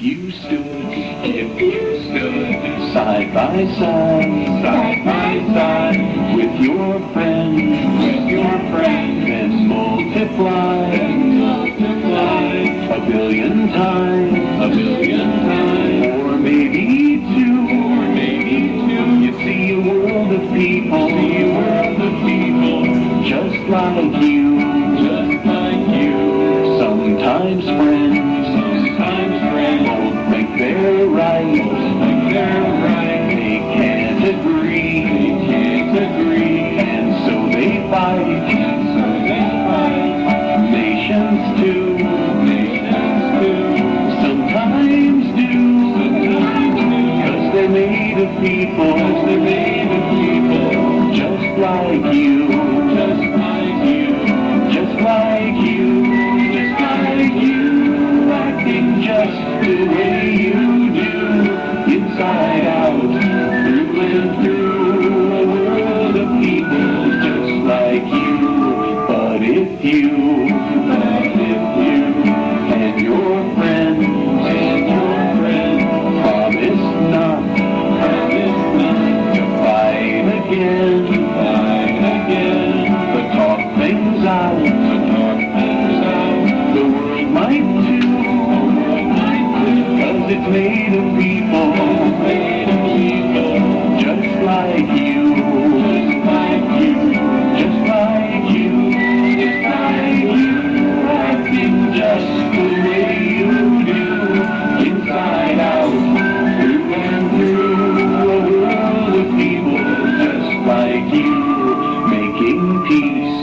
you stood side by side with your friend, then multiply a billion times, or maybe two. You see a world of people, just like you. Sometimes friends won't think they're right. They can't agree, and so they fight. Nations too, sometimes do, 'cause they're made of people, just like you, acting just the way you do, inside out, through and through, a world of people just like you. But if you and your friends promise not to fight again, but talk things out, the world might too, 'cause it's made of people, just like you, acting just the way you do, inside out, through and through, a world of people just like you, making peace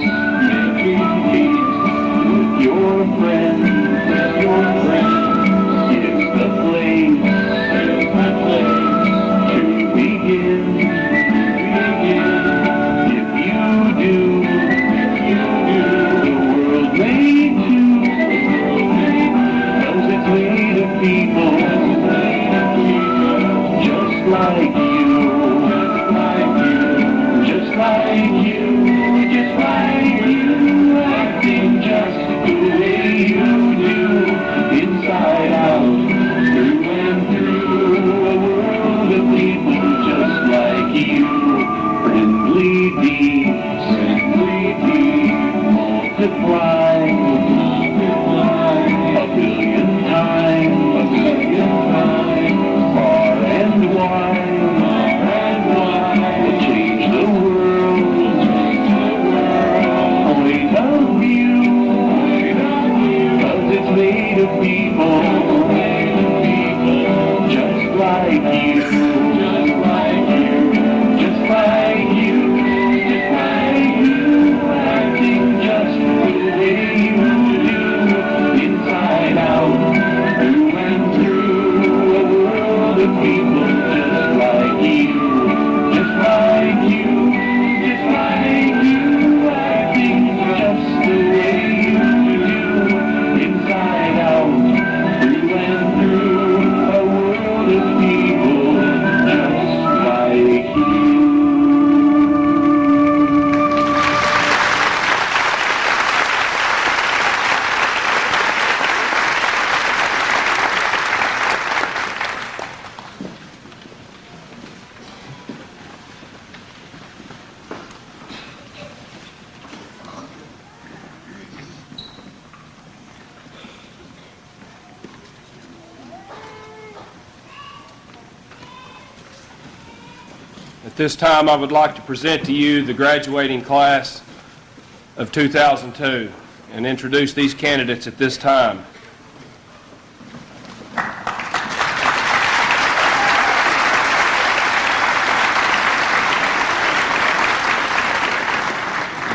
with your friends, is the place to begin. If you do, the world may too, 'cause it's made of people, just like you, acting just the way you do, inside out, through and through, a world of people just like you. Friendly deeds, multiply a billion times, far and wide, will change the world, a point of view, 'cause it's made of people, just like you, acting just the way you do, inside out, through and through, a world of people just like you, acting just the way you do, inside out, through and through, a world of people just like you. At this time, I would like to present to you the graduating class of 2002 and introduce these candidates at this time.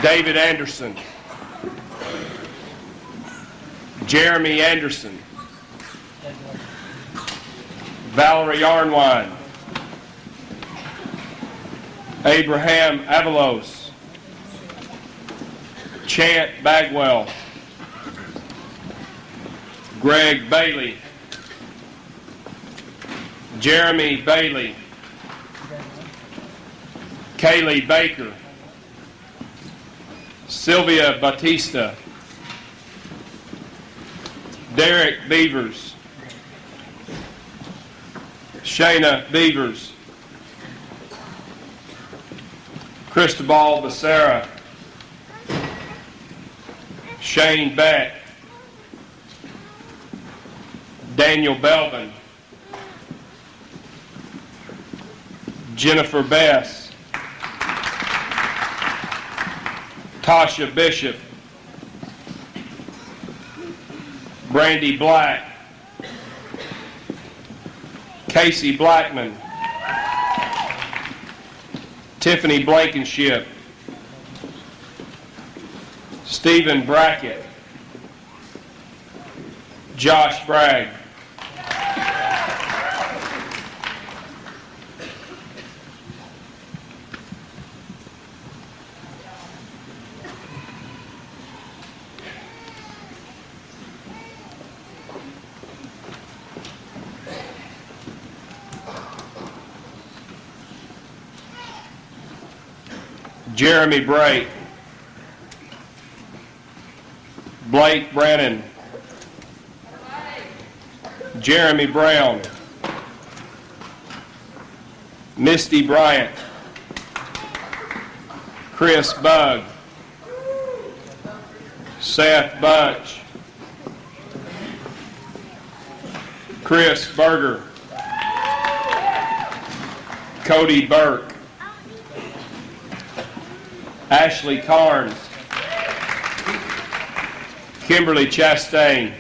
David Anderson, Jeremy Anderson, Valerie Yarnwine, Abraham Avalos, Chant Bagwell, Greg Bailey, Jeremy Bailey, Kaylee Baker, Sylvia Batista, Derek Beavers, Shayna Beavers, Cristobal Becerra, Shane Beck, Daniel Belvin, Jennifer Bess, Tasha Bishop, Brandy Black, Casey Blackman, Tiffany Blankenship, Stephen Brackett, Josh Bragg. Jeremy Bray, Blake Brannon, Jeremy Brown, Misty Bryant, Chris Bugg, Seth Bunch, Chris Berger, Cody Burke, Ashley Carnes, Kimberly Chastain,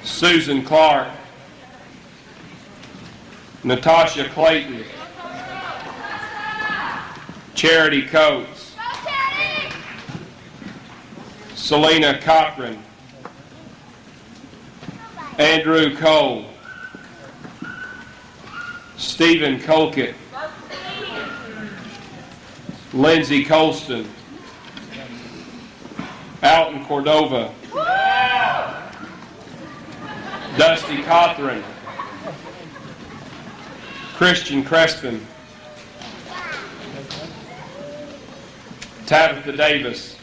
Susan Clark, Natasha Clayton, Charity Coates, Selena Cochran, Andrew Cole, Stephen Colquitt, Lindsay Colston, Alton Cordova, Dusty Cothran, Christian Crespin, Tabitha Davis,